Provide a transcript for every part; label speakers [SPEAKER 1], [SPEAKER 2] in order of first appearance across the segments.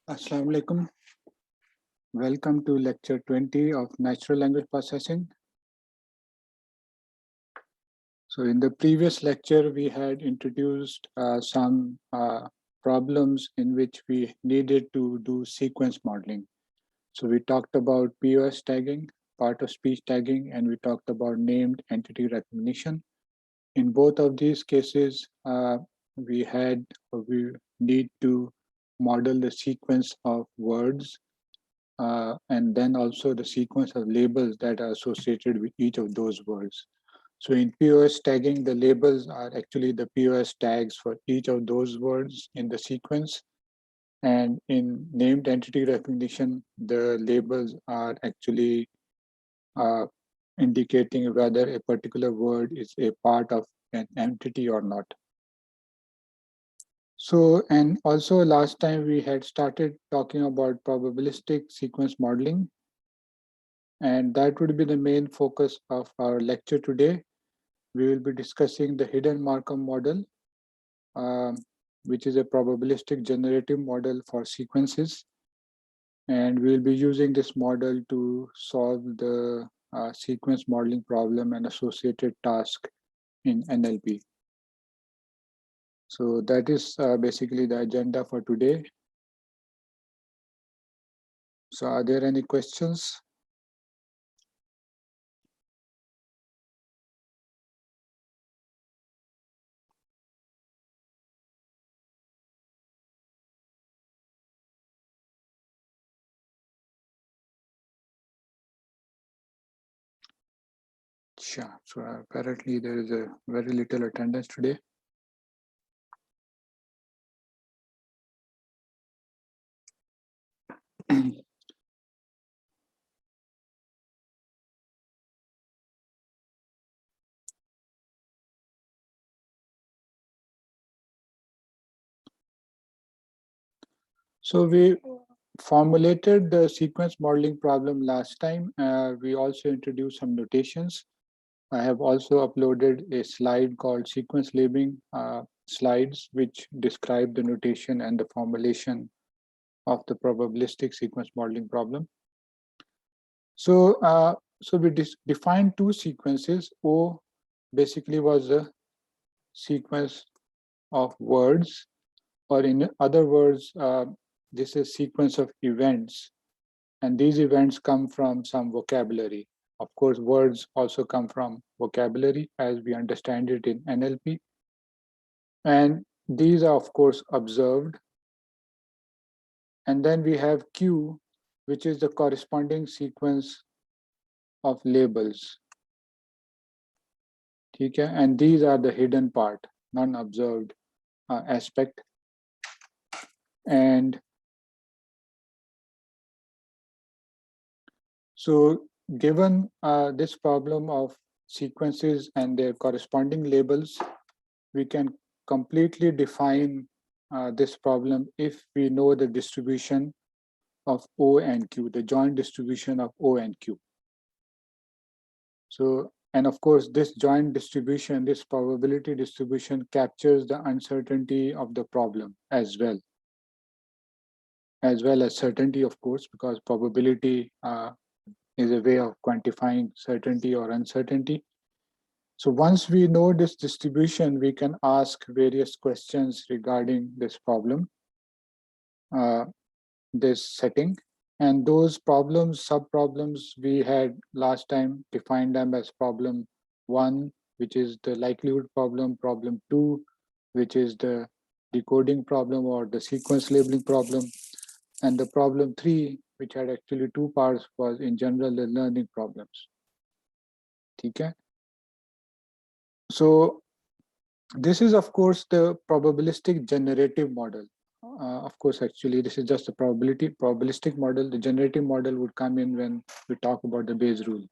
[SPEAKER 1] Assalamu alaikum. Welcome to lecture 20 of natural language processing. So in the previous lecture, we had introduced some problems in which we needed to do sequence modeling. So we talked about POS tagging, part of speech tagging, and we talked about named entity recognition. In both of these cases, we need to model the sequence of words and then also the sequence of labels that are associated with each of those words. So in POS tagging, the labels are actually the POS tags for each of those words in the sequence. And in named entity recognition, the labels are actually uh, indicating whether a particular word is a part of an entity or not. So, and also last time we had started talking about probabilistic sequence modeling. And that would be the main focus of our lecture today. We will be discussing the hidden Markov model, um, which is a probabilistic generative model for sequences. And we'll be using this model to solve the sequence modeling problem and associated task in NLP. So that is basically the agenda for today. So are there any questions? Sure. So apparently there is a very little attendance today. So we formulated the sequence modeling problem last time. We also introduced some notations. I have also uploaded a slide called sequence labeling slides, which describe the notation and the formulation of the probabilistic sequence modeling problem. So, we defined two sequences. O basically was a sequence of words, or in other words, this is sequence of events. And these events come from some vocabulary. Of course, words also come from vocabulary as we understand it in NLP. And these are, of course, observed. And then we have Q, which is the corresponding sequence of labels. Okay? And these are the hidden part, non-observed aspect. And so given this problem of sequences and their corresponding labels, we can completely define this problem if we know the distribution of O and Q, the joint distribution of O and Q. So, and of course, this joint distribution, this probability distribution captures the uncertainty of the problem as well as certainty, of course, because probability is a way of quantifying certainty or uncertainty. So once we know this distribution, we can ask various questions regarding this problem, this setting. And those problems, sub-problems, we had last time defined them as problem 1, which is the likelihood problem 2, which is the decoding problem or the sequence labeling problem, and the problem 3, which had actually two parts, was in general the learning problems. Okay? So this is, of course, the probabilistic generative model. Of course, actually, this is just a probabilistic model. The generative model would come in when we talk about the Bayes rule.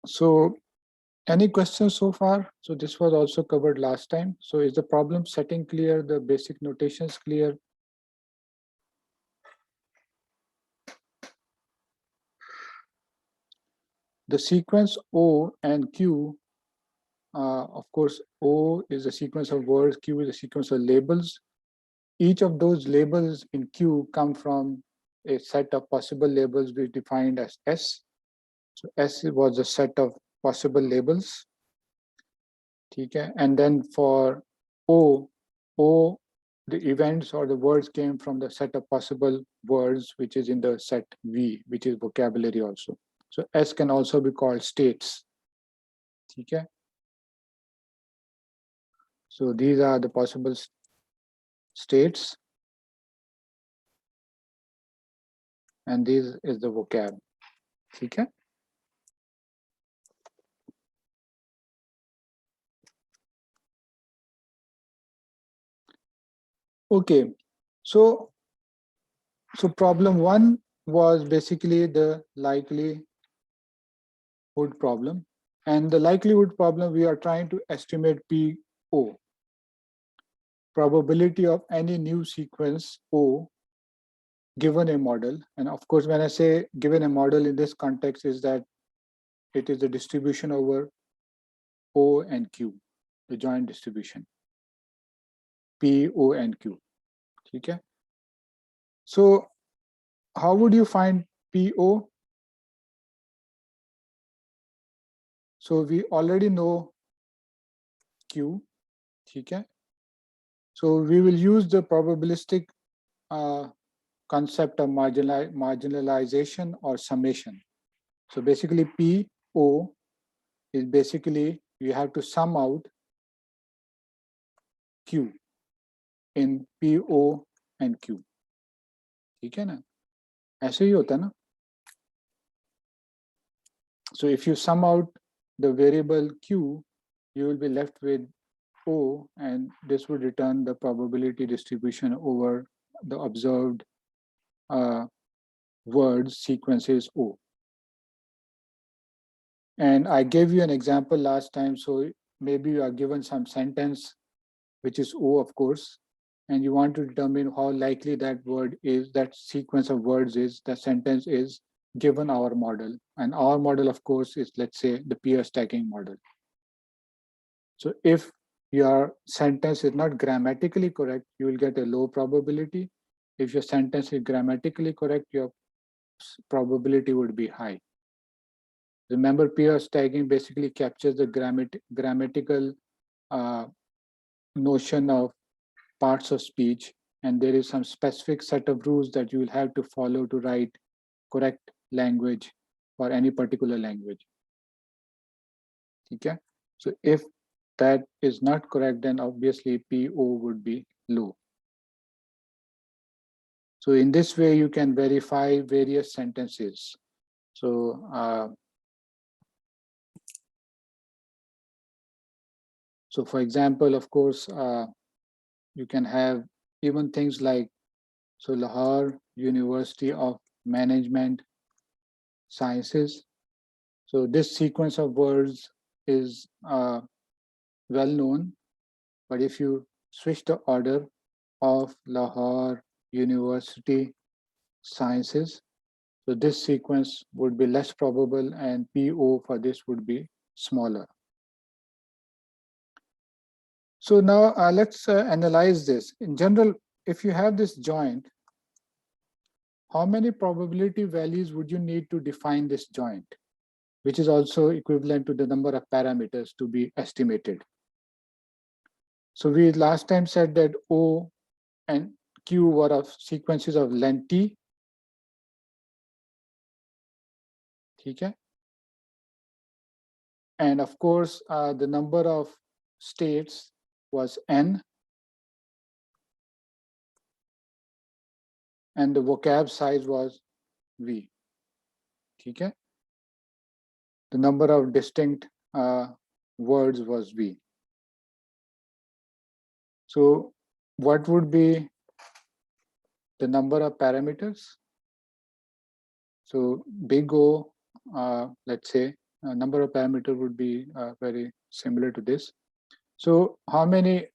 [SPEAKER 1] So any questions so far? So this was also covered last time. So is the problem setting clear, the basic notations clear? The sequence O and Q of course, O is a sequence of words, Q is a sequence of labels. Each of those labels in Q come from a set of possible labels we defined as S. So S was a set of possible labels. Okay? And then for O, the events or the words came from the set of possible words, which is in the set V, which is vocabulary also. So S can also be called states. Okay? So these are the possible states. And this is the vocab. Okay? Okay. So problem one was basically the likelihood problem. And the likelihood problem, we are trying to estimate PO, probability of any new sequence O given a model. And of course, when I say given a model in this context is that it is the distribution over O and Q, the joint distribution, P, O, and Q. Okay? So how would you find PO? So we already know Q. Okay? So we will use the probabilistic concept of marginalization or summation. So basically PO is basically you have to sum out Q in PO and Q. ठीक है ना? ऐसे ही होता है ना? So if you sum out the variable Q, you will be left with O, and this would return the probability distribution over the observed words sequences O. And I gave you an example last time, so maybe you are given some sentence, which is O, of course, and you want to determine how likely that word is, that sequence of words is, that sentence is, given our model. And our model, of course, is, let's say, the peer stacking model. So if your sentence is not grammatically correct, you will get a low probability. If your sentence is grammatically correct, your probability would be high. Remember, peer stacking basically captures the grammatical notion of parts of speech, and there is some specific set of rules that you will have to follow to write correct language for any particular language. Okay? So if that is not correct, then obviously PO would be low. So in this way, you can verify various sentences. So for example, of course, you can have even things like, so Lahore University of Management Sciences. So this sequence of words is well known, but if you switch the order of Lahore University Sciences, so this sequence would be less probable and PO for this would be smaller. So now let's analyze this. In general, if you have this joint, how many probability values would you need to define this joint, which is also equivalent to the number of parameters to be estimated? So we last time said that O and Q were of sequences of length T. Okay? And of course, the number of states was N. And the vocab size was V. Okay? The number of distinct words was V. So what would be the number of parameters? So big O, let's say, number of parameters would be very similar to this. So how many,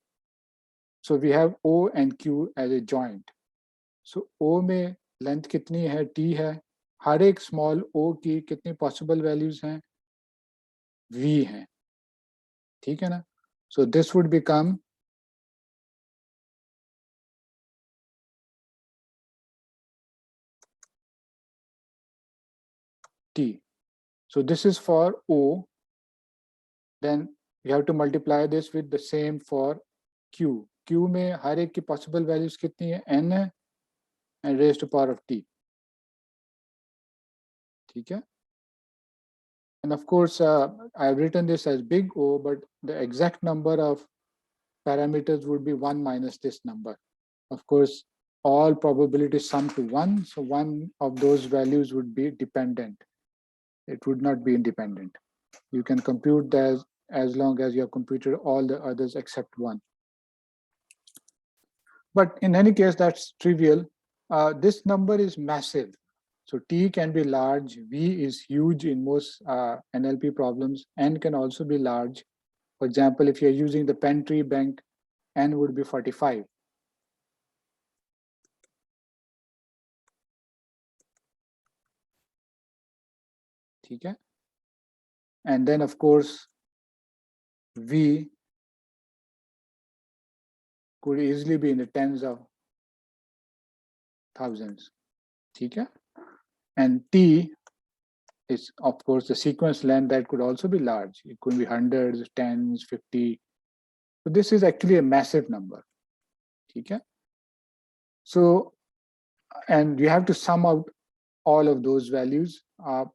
[SPEAKER 1] so we have O and Q as a joint. So O में length कितनी है, T है, हर एक small O की कितनी possible values हैं, V हैं, ठीक है ना? So this would become T. So this is for O. Then you have to multiply this with the same for Q. Q में हर एक की possible values कितनी है? N है and raised to power of T. ठीक है? And of course, I've written this as big O, but the exact number of parameters would be 1 minus this number. Of course, all probabilities sum to 1, so one of those values would be dependent. It would not be independent. You can compute that as long as you have computed all the others except one. But in any case, that's trivial. This number is massive. So T can be large, V is huge in most NLP problems, N can also be large. For example, if you're using the Pentry bank, N would be 45. Okay? And then of course, V could easily be in the tens of thousands. Okay? And T is of course the sequence length that could also be large. It could be hundreds, tens, 50. So this is actually a massive number. Okay? So, and you have to sum out all of those values.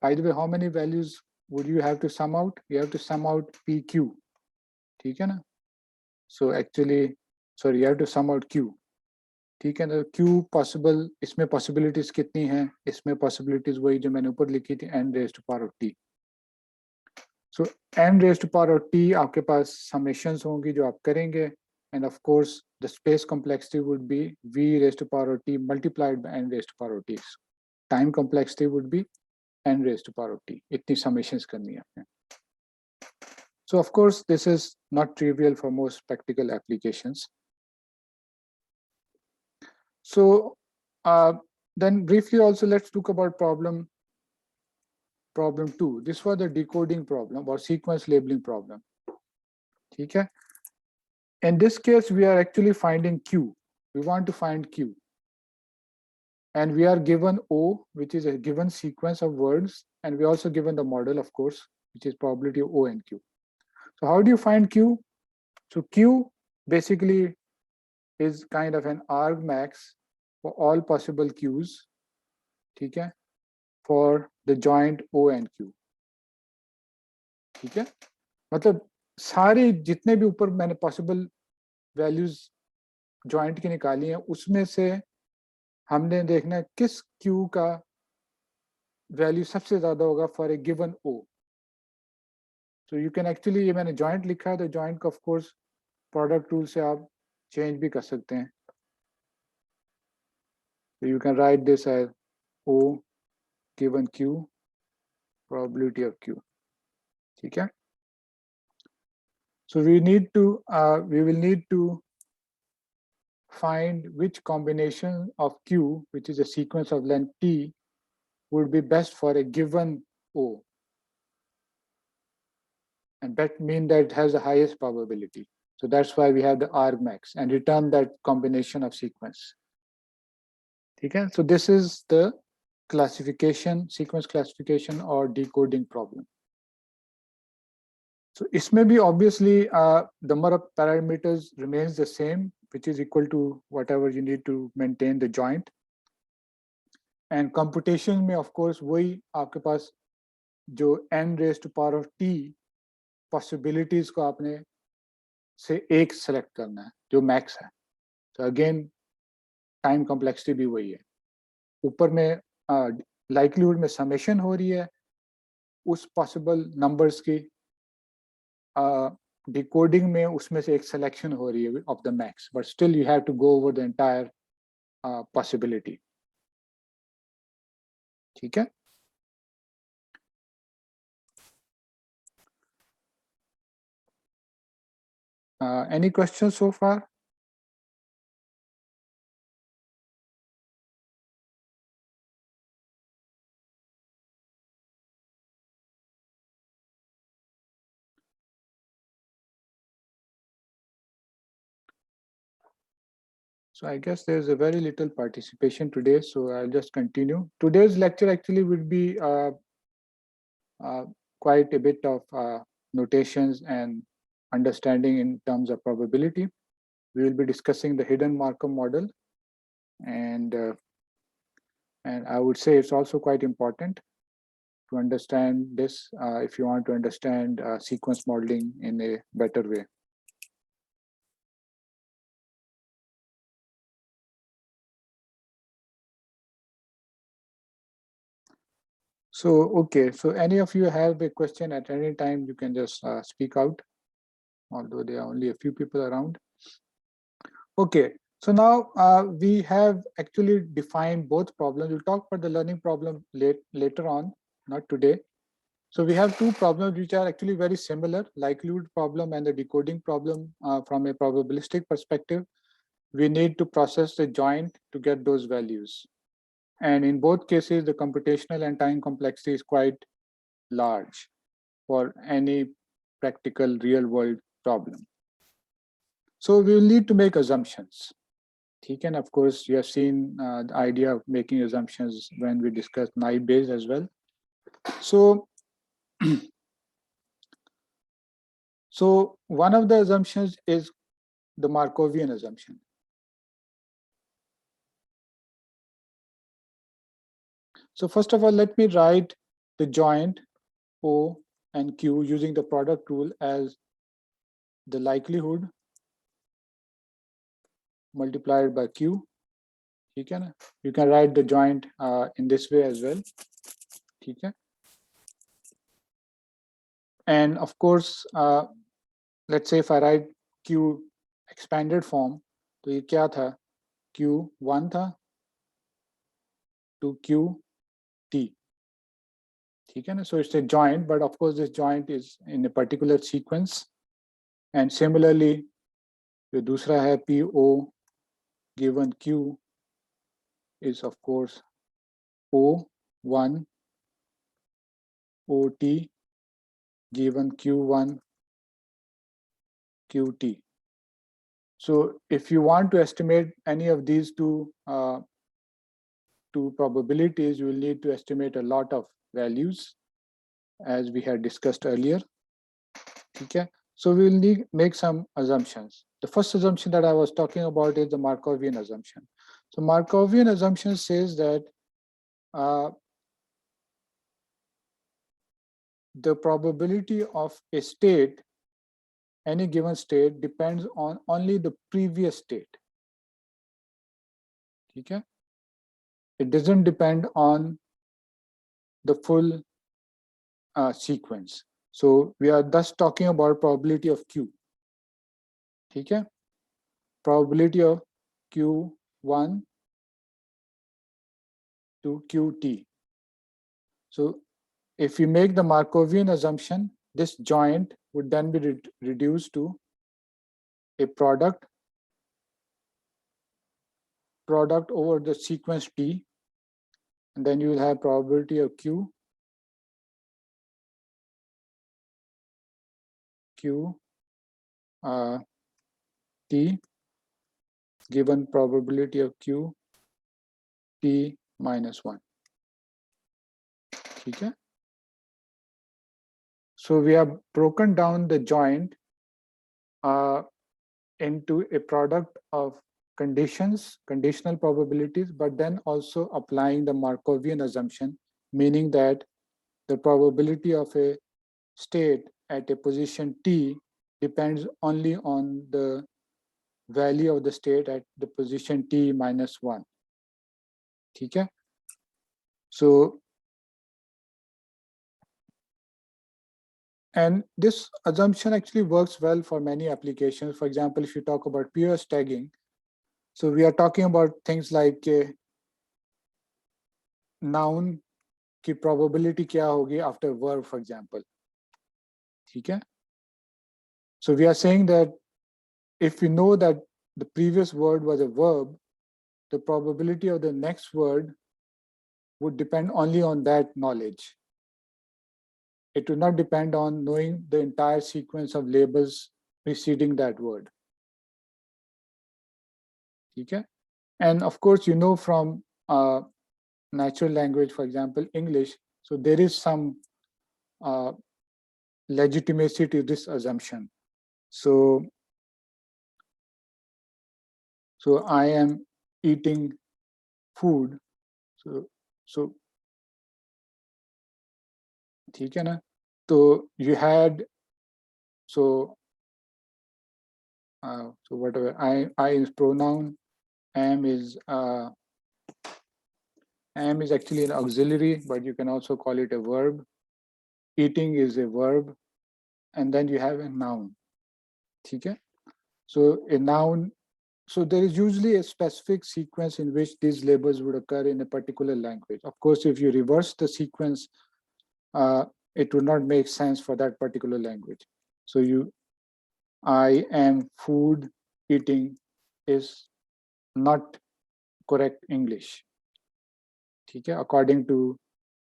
[SPEAKER 1] By the way, how many values would you have to sum out? You have to sum out PQ. ठीक है ना? So actually, sorry, you have to sum out Q. ठीक है ना? Q possible, इसमें possibilities कितनी हैं? इसमें possibilities वही जो मैंने ऊपर लिखी थी, n raised to power of t. So n raised to power of t आपके पास summations होंगी जो आप करेंगे, and of course the space complexity would be v raised to power of t multiplied by n raised to power of t. Time complexity would be n raised to power of t. इतनी summations करनी है आपने. So of course this is not trivial for most practical applications. So then briefly also let's talk about problem 2. This was the decoding problem or sequence labeling problem. Okay. In this case, we are actually finding Q. We want to find Q. And we are given O, which is a given sequence of words. And we also given the model, of course, which is probability of O and Q. So how do you find Q? So Q basically is kind of an argmax for all possible Qs. Okay. For the joint O and Q. ठीक है, मतलब सारे जितने भी ऊपर मैंने possible values joint की निकाली हैं उसमें से हमने देखना है किस क्यू का वैल्यू सबसे ज्यादा होगा फॉर ए गिवन ओ. सो यू कैन एक्चुअली, ये मैंने जॉइंट लिखा है तो जॉइंट का ऑफ कोर्स प्रोडक्ट रूल से आप चेंज भी कर सकते हैं. So you can write this as O given Q probability of Q. ठीक है. So we will need to find which combination of Q, which is a sequence of length T, would be best for a given O. And that means that it has the highest probability. So that's why we have the argmax and return that combination of sequence. Okay? So this is the classification, sequence classification or decoding problem. So इसमें भी obviously number of parameters remains the same, which is equal to whatever you need to maintain the joint. And computation में of course वही आपके पास जो n raised to power of t possibilities को आपने से एक select करना है जो max है. So again time complexity भी वही है. ऊपर में likelihood में summation हो रही है उस possible numbers की decoding में उसमें से एक selection हो रही है of the max, but still you have to go over the entire possibility. ठीक है. Any questions so far? So I guess there's a very little participation today, so I'll just continue. Today's lecture actually will be uh, quite a bit of notations and understanding in terms of probability. We will be discussing the hidden Markov model, and I would say it's also quite important to understand this if you want to understand sequence modeling in a better way. So, okay, so any of you have a question at any time, you can just speak out, although there are only a few people around. Okay, so now we have actually defined both problems. We'll talk about the learning problem later on, not today. So we have two problems which are actually very similar, likelihood problem and the decoding problem from a probabilistic perspective. We need to process the joint to get those values. And in both cases, the computational and time complexity is quite large for any practical real world problem. So we will need to make assumptions. And of course, you have seen the idea of making assumptions when we discussed naive Bayes as well. So, so one of the assumptions is the Markovian assumption. So first of all, let me write the joint O and Q using the product rule as the likelihood multiplied by Q. You can write the joint in this way as well. And of course, let's say if I write Q expanded form, तो ये क्या था? Q1 था to QT. So it's a joint, but of course this joint is in a particular sequence. And similarly, जो दूसरा है PO given Q is of course O1 OT given Q1 QT. So if you want to estimate any of these two probabilities, you will need to estimate a lot of values, as we had discussed earlier. Okay, so we will make some assumptions. The first assumption that I was talking about is the Markovian assumption. So Markovian assumption says that the probability of a state, any given state, depends on only the previous state. Okay, it doesn't depend on the full sequence. So we are thus talking about probability of Q. Okay, probability of Q1 to Qt. So if we make the Markovian assumption, this joint would then be reduced to a product over the sequence T, and then you will have probability of Q T given probability of Q T minus 1. Okay. So we have broken down the joint into a product of conditional probabilities, but then also applying the Markovian assumption, meaning that the probability of a state at a position T depends only on the value of the state at the position T minus 1. Okay? So, and this assumption actually works well for many applications. For example, if you talk about POS tagging, so we are talking about things like noun की probability क्या होगी after verb, for example. Okay? So we are saying that if we know that the previous word was a verb, the probability of the next word would depend only on that knowledge. It would not depend on knowing the entire sequence of labels preceding that word. ठीक है. And of course, you know, from natural language, for example, English, so there is some legitimacy to this assumption. So I am eating food. So ठीक है ना. तो you had so whatever, I is pronoun, am is actually an auxiliary, but you can also call it a verb. Eating is a verb, and then you have a noun. Okay? So a noun, so there is usually a specific sequence in which these labels would occur in a particular language. Of course, if you reverse the sequence, it would not make sense for that particular language. So I am food eating is not correct English. Okay? According to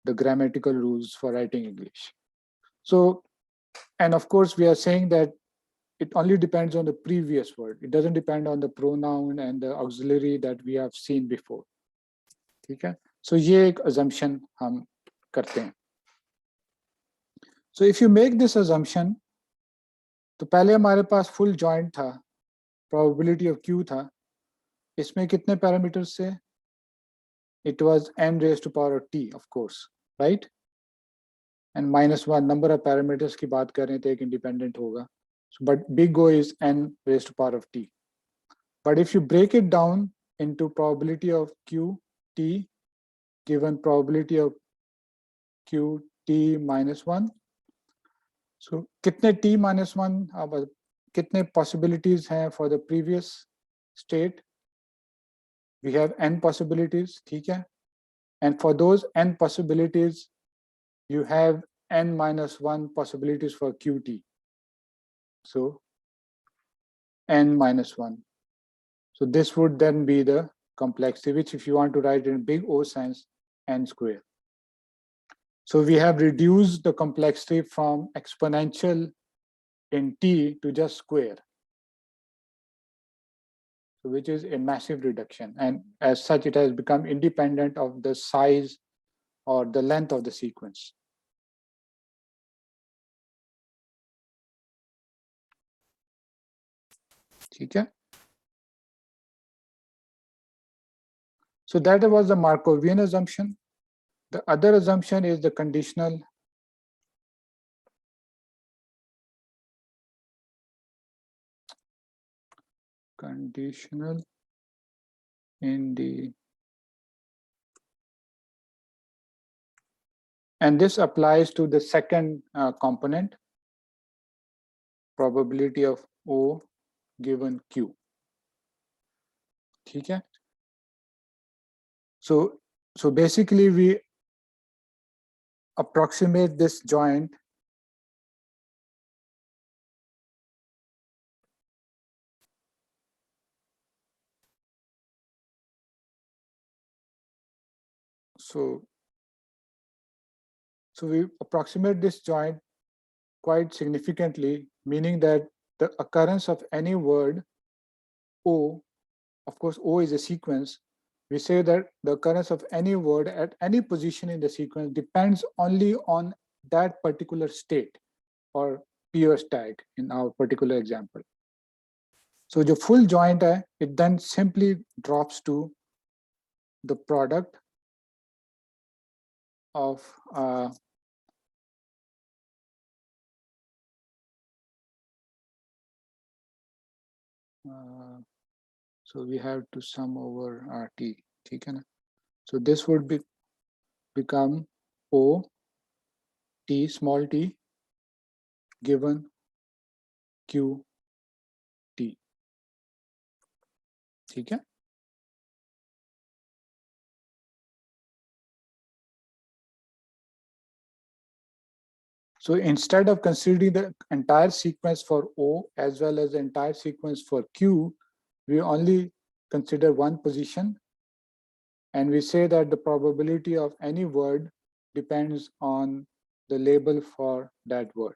[SPEAKER 1] the grammatical rules for writing English. So, and of course, we are saying that it only depends on the previous word. It doesn't depend on the pronoun and the auxiliary that we have seen before. Okay? So ये एक assumption हम करते हैं. So if you make this assumption, तो पहले हमारे पास full joint था, probability of Q था. इसमें कितने parameters से? It was n raised to power of t, of course, right? And -1 number of parameters की बात कर रहे थे, एक independent होगा. So, but big O is n raised to power of t. But if you break it down into probability of Q t given probability of Q t minus 1, so कितने t minus 1, अब कितने possibilities हैं for the previous state? We have n possibilities, ठीक है? And for those n possibilities, you have n minus 1 possibilities for Qt. So n minus 1. So this would then be the complexity, which if you want to write in big O sense, n square. So we have reduced the complexity from exponential in t to just square, so which is a massive reduction. And as such, it has become independent of the size or the length of the sequence. Okay? So that was the Markovian assumption. The other assumption is the conditional in the, and this applies to the second component, probability of O given Q. Okay? So basically we approximate this joint so we approximate this joint quite significantly, meaning that the occurrence of any word O, of course O is a sequence, we say that the occurrence of any word at any position in the sequence depends only on that particular state or Pierce tag in our particular example. So the full joint, it then simply drops to the product of so we have to sum over RT. So this would become O t small t given Q t. Okay? So instead of considering the entire sequence for O as well as the entire sequence for Q, we only consider one position, and we say that the probability of any word depends on the label for that word.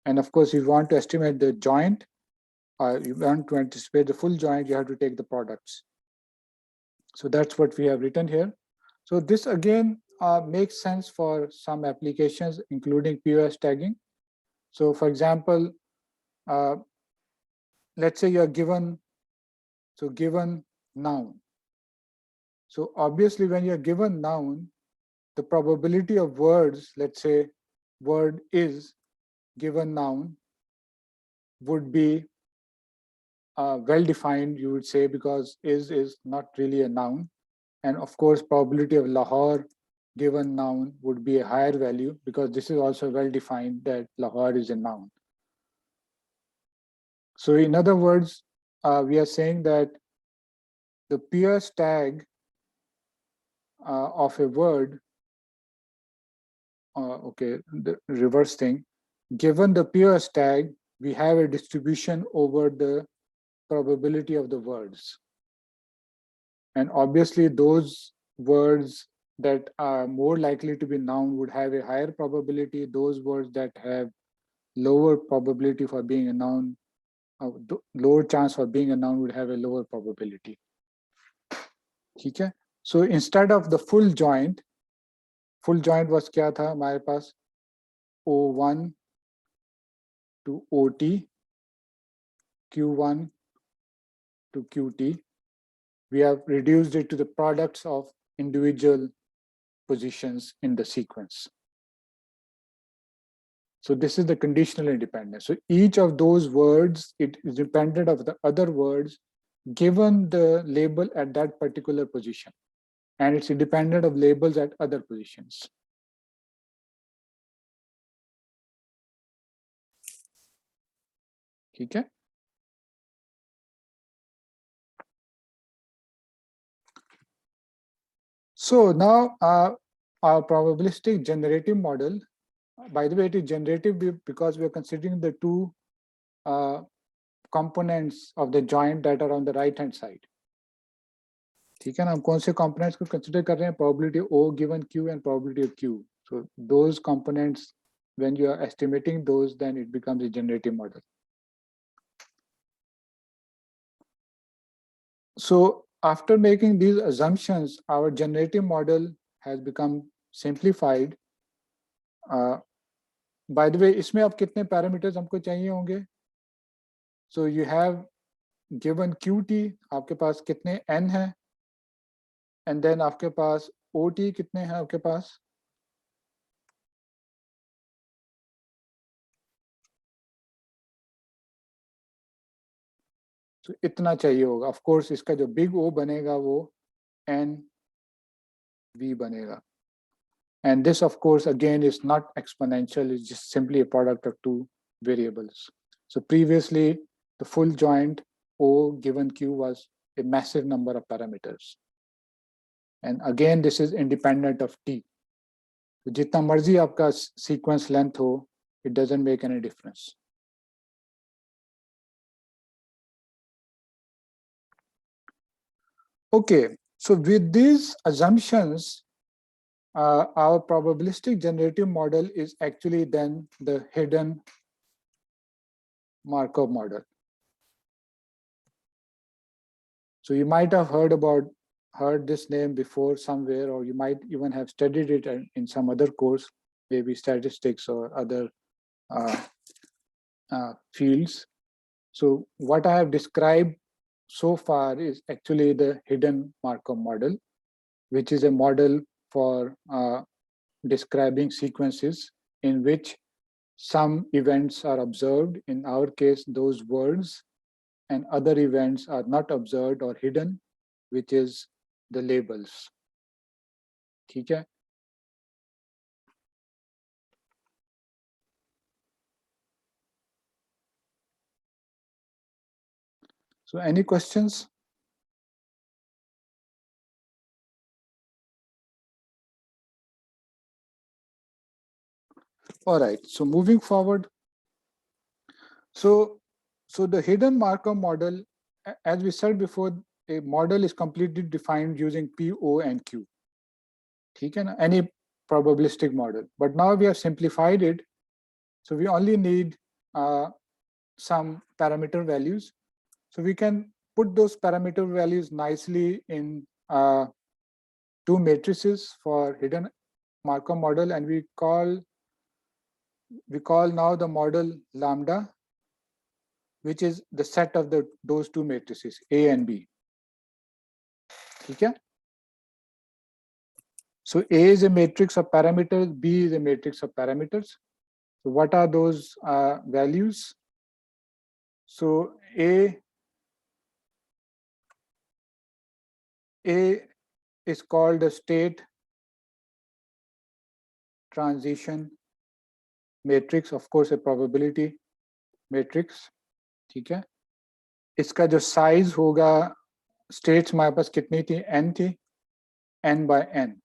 [SPEAKER 1] And of course, if you want to estimate the joint you want to anticipate the full joint, you have to take the products. So that's what we have written here. So this again makes sense for some applications, including POS tagging. So for example, let's say you're given noun. So obviously when you're given noun, the probability of words, let's say word is given noun, would be well defined, you would say, because is not really a noun. And of course, probability of Lahore given noun would be a higher value, because this is also well defined that Lahore is a noun. So in other words, we are saying that the POS tag of a word, okay, the reverse thing, given the POS tag, we have a distribution over the probability of the words. And obviously those words that are more likely to be noun would have a higher probability. Those words that have lower probability for being a noun, lower chance for being a noun would have a lower probability. Okay? So instead of the full joint was क्या था हमारे पास? O1 to OT, Q1 to QT. We have reduced it to the products of individual positions in the sequence. So this is the conditional independence. So each of those words, it is dependent of the other words given the label at that particular position. And it's independent of labels at other positions. Okay? So now our probabilistic generative model, by the way, it is generative because we are considering the two components of the joint that are on the right hand side. ठीक है ना, हम कौन से components को consider कर रहे हैं? Probability O given Q and probability of Q. So those components, when you are estimating those, then it becomes a generative model. So after making these assumptions, our generative model has become simplified. By the way, इसमें अब कितने parameters हमको चाहिए होंगे? So you have given QT, आपके पास कितने N हैं? And then आपके पास OT कितने हैं आपके पास? So इतना चाहिए होगा. Of course, इसका जो big O बनेगा वो NV बनेगा. And this, of course, again, is not exponential. It's just simply a product of two variables. So previously, the full joint O given Q was a massive number of parameters. And again, this is independent of T. So जितना मर्जी आपका sequence length हो, it doesn't make any difference. Okay, so with these assumptions, our probabilistic generative model is actually then the hidden Markov model. So you might have heard this name before somewhere, or you might even have studied it in some other course, maybe statistics or other fields. So what I have described so far is actually the hidden Markov model, which is a model for describing sequences in which some events are observed, in our case, those words, and other events are not observed or hidden, which is the labels. ठीक है? So any questions? All right, so moving forward. So the hidden Markov model, as we said before, a model is completely defined using P, O, and Q. ठीक है ना? Any probabilistic model. But now we have simplified it. So we only need some parameter values. So we can put those parameter values nicely in two matrices for hidden Markov model, and we call now the model lambda, which is the set of those two matrices A and B. Okay. So A is a matrix of parameters, B is a matrix of parameters. So what are those values? So A is called a state transition matrix, of course a probability matrix. ठीक है, इसका जो size होगा, states हमारे पास कितनी थी, n थी, n by n.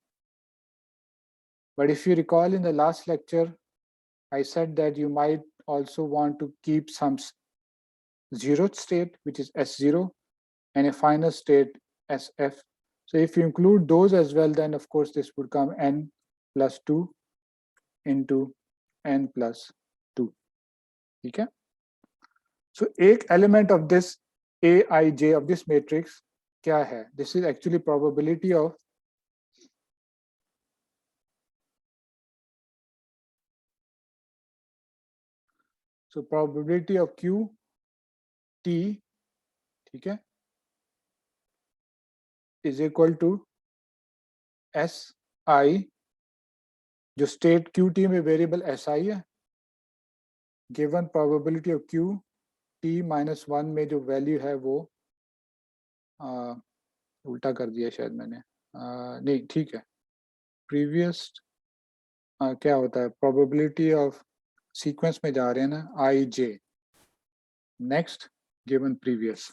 [SPEAKER 1] But if you recall in the last lecture, I said that you might also want to keep some zeroth state, which is S0, and a final state SF. So if you include those as well, then of course this would come n plus 2 into n plus 2. Okay? So एक element of this Aij of this matrix क्या है? This is actually probability of probability of Q T, ठीक है, is equal to Si, जो state Qt में variable Si है, given probability of Q T minus 1 में जो value है वो उल्टा कर दिया शायद मैंने, नहीं ठीक है, previous क्या होता है, probability of sequence में जा रहे हैं ना, Ij, next given previous,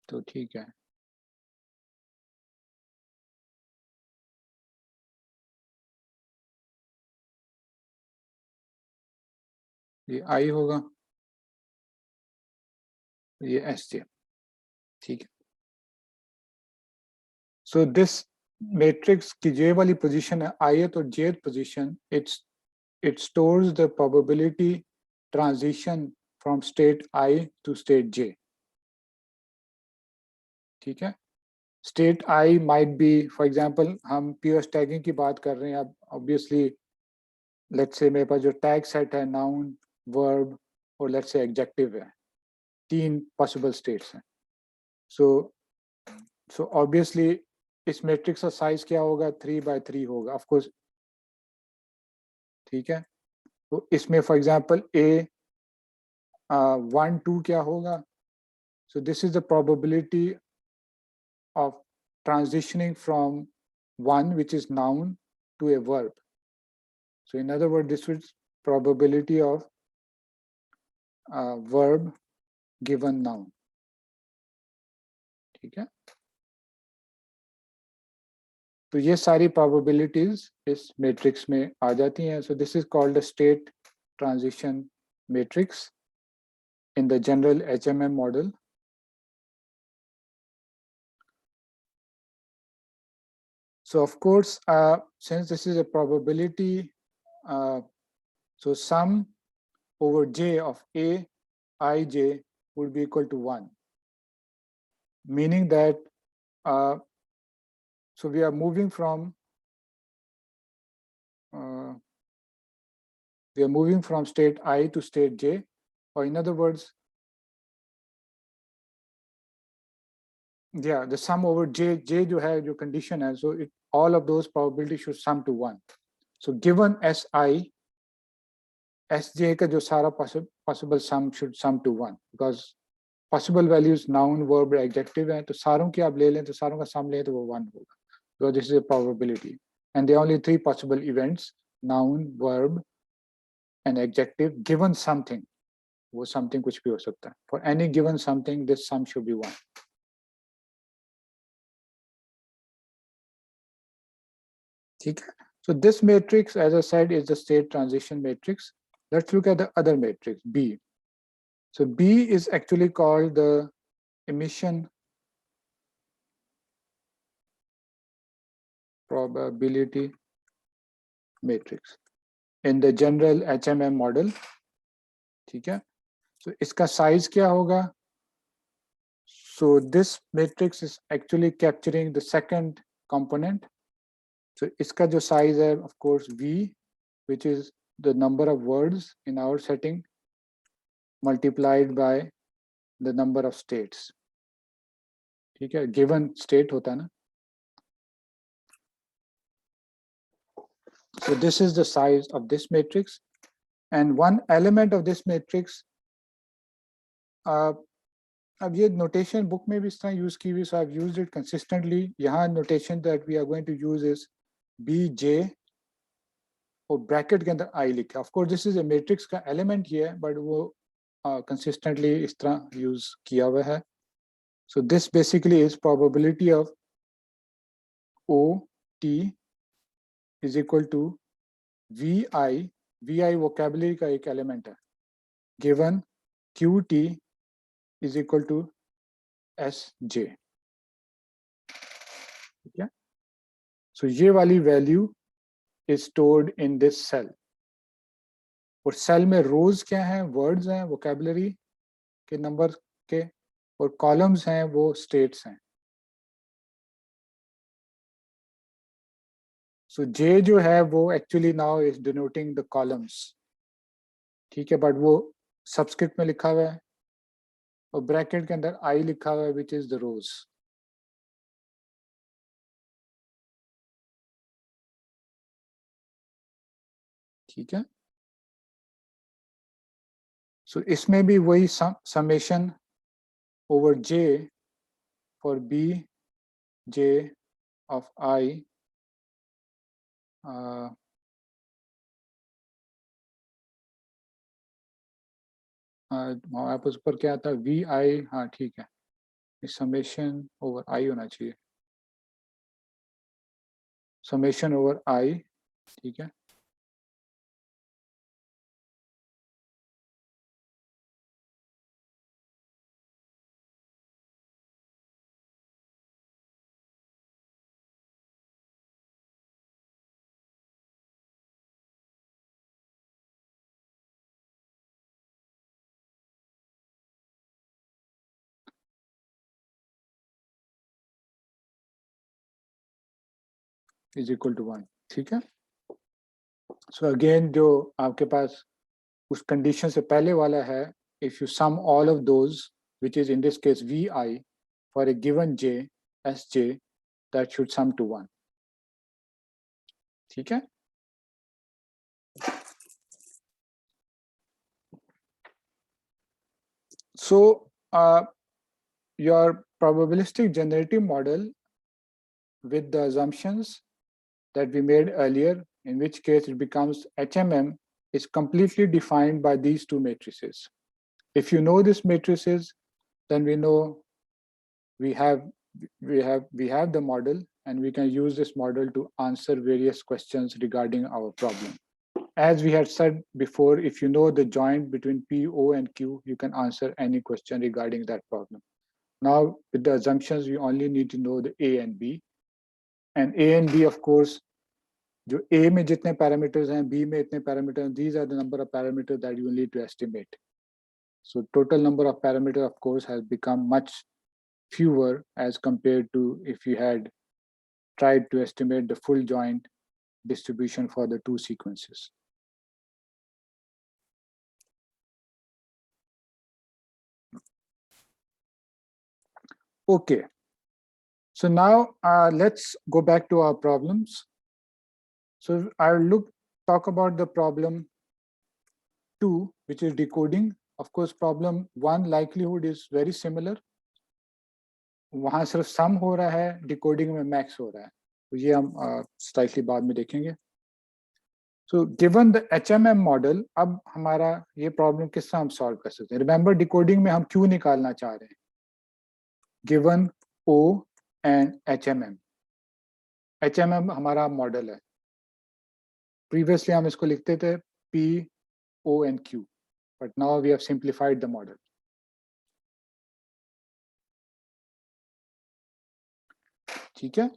[SPEAKER 1] तो ठीक है, ये I होगा, ये Sj, ठीक है. So this matrix की J वाली position है, ith और jth position, it stores the probability transition from state I to state J. ठीक है. State I might be, for example, हम PS tagging की बात कर रहे हैं, अब obviously let's say मेरे पास जो tag set है noun, verb और let's say adjective है, 3 possible states हैं. So obviously इस matrix का size क्या होगा, 3 by 3 होगा, of course. ठीक है. तो इसमें for example A 1 2 क्या होगा? So this is the probability of transitioning from one, which is noun, to a verb. So in other words, this is probability of verb given noun. ठीक है. तो ये सारी probabilities इस matrix में आ जाती हैं. So this is called a state transition matrix in the general HMM model. So of course, since this is a probability, so sum over j of A ij would be equal to 1, meaning that so we are moving from state I to state j, or in other words, yeah, the sum over j जो है, जो condition है, so all of those probabilities should sum to 1. So given Si, Sj का जो सारा possible sum should sum to 1, because possible values noun, verb, adjective हैं, तो सारों की आप ले लें, तो सारों का sum लें तो वो 1 होगा, because this is a probability, and there are only 3 possible events: noun, verb, and adjective given something. वो something कुछ भी हो सकता है. For any given something, this sum should be 1. ठीक है. So this matrix, as I said, is the state transition matrix. Let's look at the other matrix, B. So B is actually called the emission probability matrix. in the general HMM model. ठीक है, so इसका size क्या होगा? So this matrix is actually capturing the second component. So इसका जो size है, of course, V, which is the number of words in our setting multiplied by the number of states. ठीक है, given state होता है ना. So this is the size of this matrix, and one element of this matrix, अब ये notation book में भी इस तरह use की हुई, so I've used it consistently. यहाँ notation that we are going to use is bj और bracket के अंदर I लिखा. Of course, this is a matrix का element ही है, but वो consistently इस तरह use किया हुआ है. So this basically is probability of OT is equal to VI. VI vocabulary का एक element है. Given QT is equal to SJ. ठीक है? So ये वाली value is stored in this cell. और cell में rows क्या हैं? Words हैं, vocabulary के number के, और columns हैं, वो states हैं. So J जो है वो actually now is denoting the columns. ठीक है, but वो subscript में लिखा हुआ है और bracket के अंदर I लिखा हुआ है, which is the rows. ठीक है, so इसमें भी वही summation over J for B J of I वहाँ पर उस पर क्या था? VI, हाँ ठीक है, summation over I होना चाहिए, summation over I. ठीक है, is equal to 1. ठीक है, so again जो आपके पास उस condition से पहले वाला है, if you sum all of those, which is in this case VI, for a given J, Sj, that should sum to 1. ठीक है, so your probabilistic generative model with the assumptions that we made earlier, in which case it becomes HMM, is completely defined by these two matrices. If you know these matrices, then we know we have the model, and we can use this model to answer various questions regarding our problem. As we had said before, if you know the joint between P, O, and Q, you can answer any question regarding that problem. Now, with the assumptions, you only need to know the A and B. And A and B, of course, जो A में जितने parameters हैं, B में इतने parameters, these are the number of parameters that you need to estimate. So total number of parameters, of course, has become much fewer as compared to if you had tried to estimate the full joint distribution for the two sequences. Okay, so now let's go back to our problems. So I'll talk about the problem 2, which is decoding. Of course, problem 1 likelihood is very similar. वहाँ सिर्फ सम हो रहा है, decoding में max हो रहा है, तो ये हम स्लाइटली बाद में देखेंगे. So given the HMM model, अब हमारा ये प्रॉब्लम किस तरह हम सॉल्व कर सकते हैं? रिमेंबर डिकोडिंग में हम क्यों निकालना चाह रहे हैं? Given O and HMM. HMM हमारा मॉडल है. प्रीवियसली हम इसको लिखते थे P, O and Q, but now we have simplified the model. ठीक है,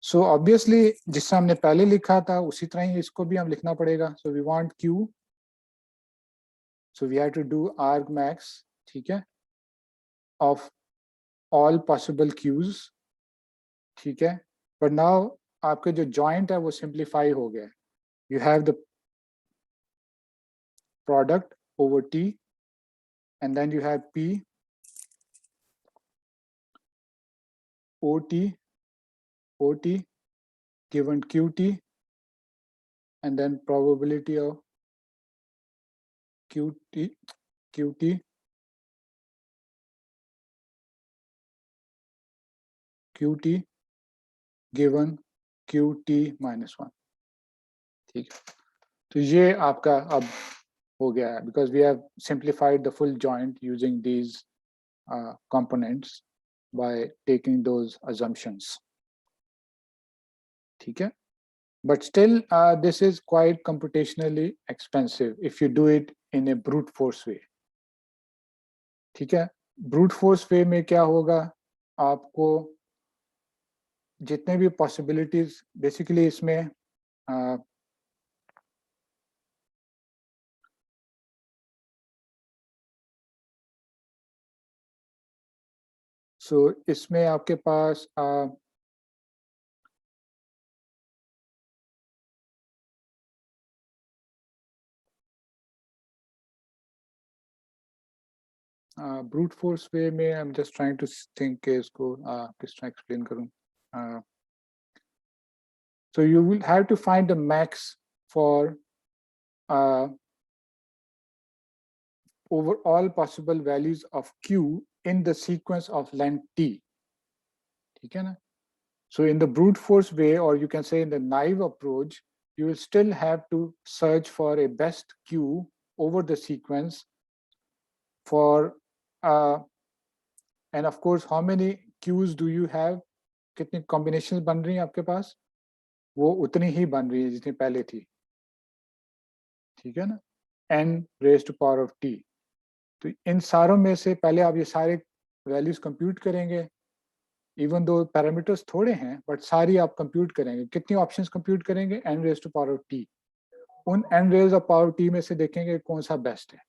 [SPEAKER 1] So obviously जिससे हमने पहले लिखा था उसी तरह ही इसको भी हम लिखना पड़ेगा. So we want Q. So we have to do argmax, ठीक है, of all possible Qs, ठीक है. But now आपके जो joint है वो simplify हो गया. You have the product over T, and then you have P OT OT given QT, and then probability of QT QT given QT minus 1. ठीक है, तो ये आपका अब हो गया है because we have simplified the full joint using these components by taking those assumptions. ठीक है, but still this is quite computationally expensive if you do it in a brute force way. ठीक है, brute force way में क्या होगा, आपको जितने भी possibilities basically इसमें so इसमें आपके पास brute force way में I'm just trying to think के इसको किस तरह explain करूं. So you will have to find the max for over all possible values of Q in the sequence of length T. ठीक है ना? So in the brute force way, or you can say in the naive approach, you will still have to search for a best Q over the sequence for, and of course, how many Qs do you have? कितनी combinations बन रही हैं आपके पास? वो उतनी ही बन रही है जितनी पहले थी. ठीक है ना? n raised to power of t. तो इन सारों में से पहले आप ये सारे वैल्यूज कंप्यूट करेंगे, इवन दो पैरामीटर्स थोड़े हैं बट सारी आप कंप्यूट करेंगे. कितनी ऑप्शंस कंप्यूट करेंगे? n raise to power of t. उन n raise of power t में से देखेंगे कौन सा बेस्ट है.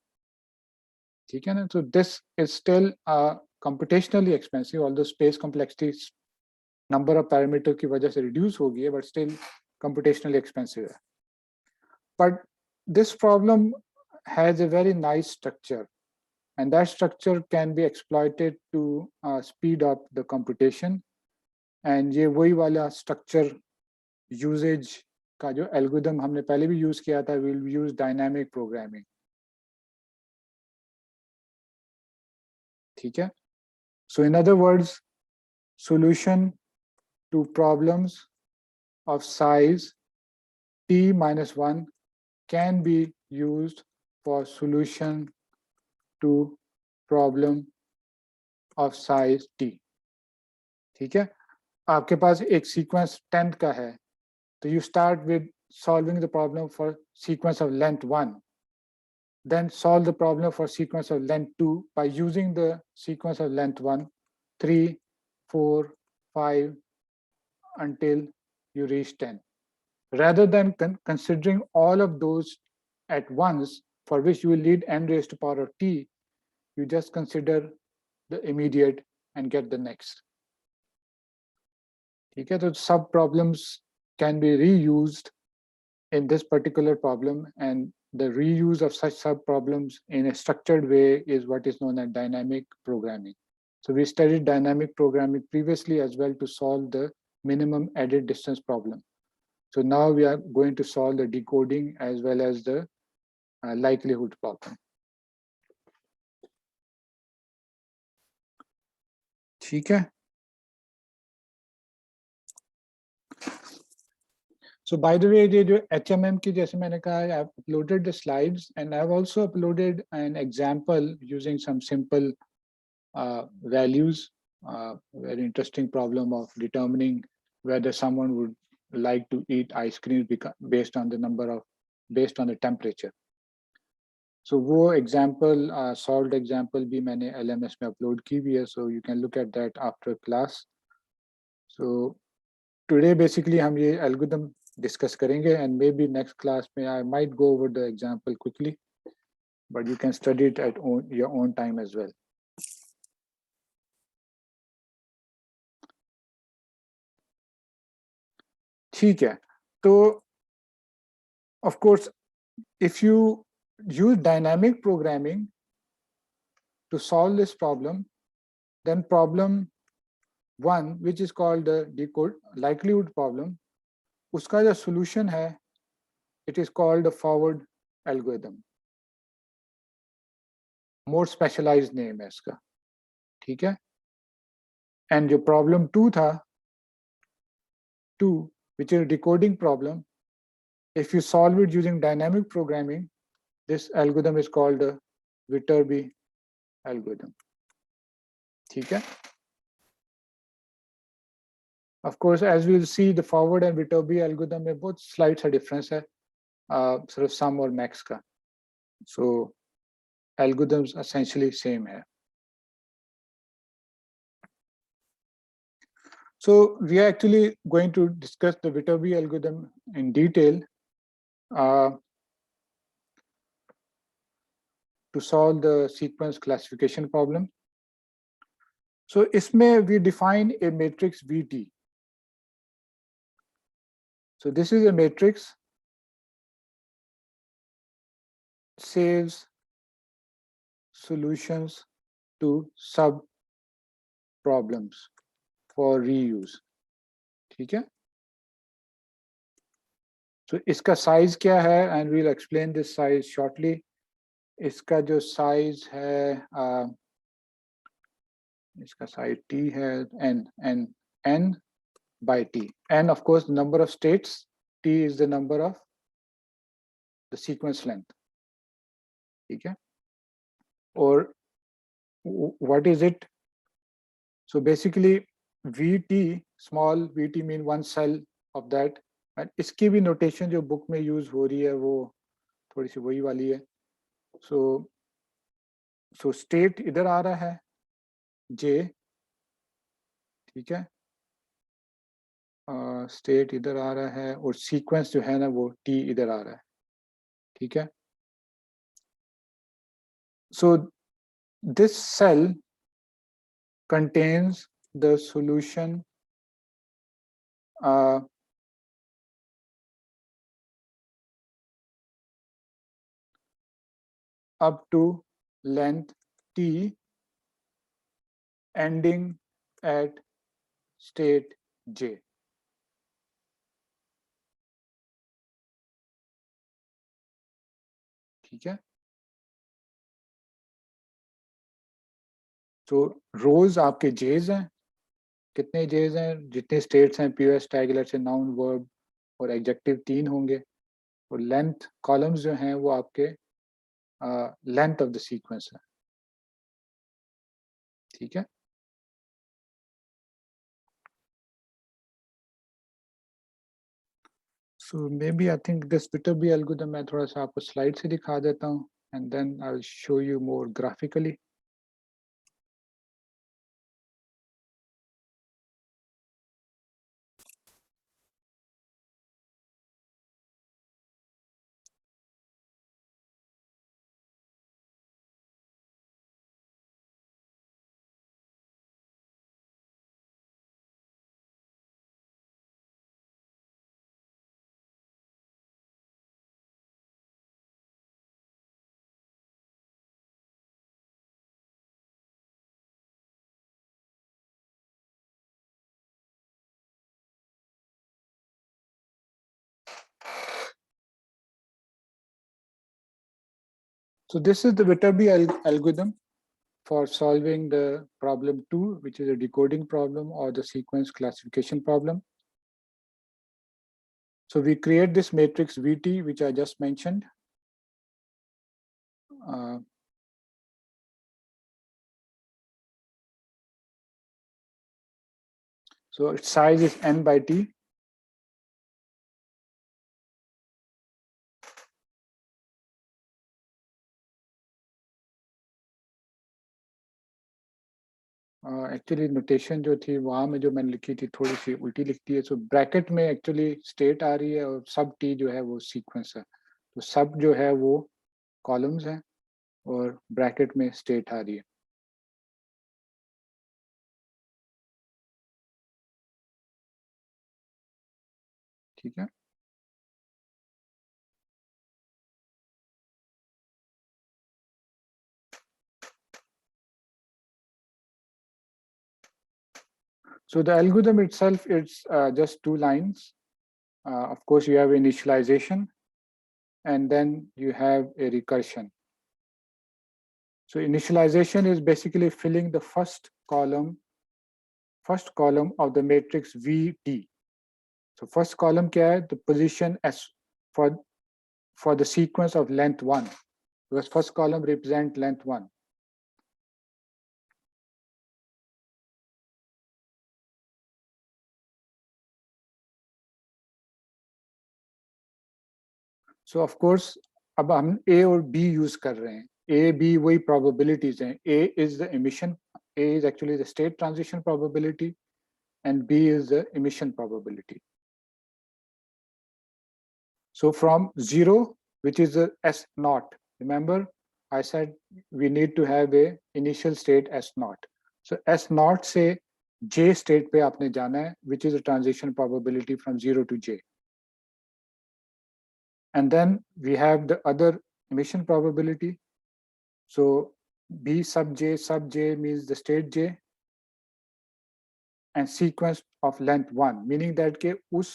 [SPEAKER 1] ठीक है ना? तो this is still computationally expensive, although space complexity number of parameter की वजह से रिड्यूस हो गई है, बट स्टिल कंप्यूटेशनली एक्सपेंसिव है. But this problem has a very nice structure, and that structure can be exploited to speed up the computation. And ये वही वाला structure usage का जो algorithm हमने पहले भी use किया था, we'll use dynamic programming. ठीक है? So in other words, solution to problems of size t minus 1 can be used for solution to problem of size t. ठीक है? आपके पास एक sequence 10th का है, so you start with solving the problem for sequence of length 1, then solve the problem for sequence of length 2 by using the sequence of length 1, 3, 4, 5 until you reach 10. Rather than considering all of those at once, for which you will need n raised to power of t, you just consider the immediate and get the next. Okay, so sub problems can be reused in this particular problem, and the reuse of such sub problems in a structured way is what is known as dynamic programming. So we studied dynamic programming previously as well to solve the minimum added distance problem. So now we are going to solve the decoding as well as the likelihood problem. ठीक है? So by the way, the HMM की जैसे मैंने कहा, I have uploaded the slides and I have also uploaded an example using some simple values. Very interesting problem of determining whether someone would like to eat ice cream based on the temperature. So वो example, solved example भी मैंने LMS में upload की भी है, so you can look at that after class. So today basically हम ये algorithm discuss करेंगे, and maybe next class में I might go over the example quickly, but you can study it at your own time as well. ठीक है, तो of course if you use dynamic programming to solve this problem, then problem one, which is called the decode likelihood problem, उसका जो solution है, it is called a forward algorithm. More specialized name है इसका, ठीक है? And जो problem two था, two, which is a decoding problem, if you solve it using dynamic programming, this algorithm is called a Viterbi algorithm. ठीक है? Of course, as we'll see, the forward and Viterbi algorithm में बहुत slight सा difference है, sort of sum और max का. So algorithms essentially same है. So we are actually going to discuss the Viterbi algorithm in detail to solve the sequence classification problem. So इसमें we define a matrix VT. So this is a matrix, saves solutions to sub problems for reuse. ठीक है? So इसका size क्या है? And we'll explain this size shortly. इसका जो size है, इसका size T है n by T. And of course, the number of states, T is the number of the sequence length. ठीक है? Or what is it? So basically, VT, small VT mean one cell of that. And इसकी भी notation जो book में use हो रही है वो थोड़ी सी वही वाली है. So state इधर आ रहा है J, ठीक है? State इधर आ रहा है और sequence जो है ना वो T इधर आ रहा है, ठीक है? So this cell contains the solution up to length T ending at state J. ठीक है? तो रोज आपके जेज हैं, कितने जेज हैं? जितने स्टेट्स हैं, पीओएस टैगुलर से नाउन वर्ब और एडजेक्टिव 3 होंगे, और लेंथ कॉलम्स जो हैं वो आपके लेंथ ऑफ द सीक्वेंस है, ठीक है? So maybe I think this Viterbi algorithm मैं थोड़ा सा आपको स्लाइड से दिखा देता हूँ, and then I will show you more graphically. So this is the Viterbi algorithm for solving the problem 2, which is a decoding problem or the sequence classification problem. So we create this matrix VT, which I just mentioned. So its size is n by T. Actually notation जो थी वहाँ में जो मैंने लिखी थी थोड़ी सी उल्टी लिखती है, सो ब्रैकेट में एक्चुअली स्टेट आ रही है और सब टी जो है वो सीक्वेंस है, तो सब जो है वो कॉलम्स हैं और ब्रैकेट में स्टेट आ रही है। ठीक है, so the algorithm itself is just 2 lines. Of course you have initialization and then you have a recursion. So initialization is basically filling the first column of the matrix VT. So first column क्या है? The position as for the sequence of length 1, because first column represent length 1. So of course अब हम A और B use कर रहे हैं. A, B वही probabilities हैं. A is the emission, A is actually the state transition probability and B is the emission probability. So from 0, which is the S naught, remember I said we need to have a initial state S naught. So S naught से J state पे आपने जाना है, which is the transition probability from 0 to J. And then we have the other emission probability. So B sub J means the state J and sequence of length 1, meaning that के उस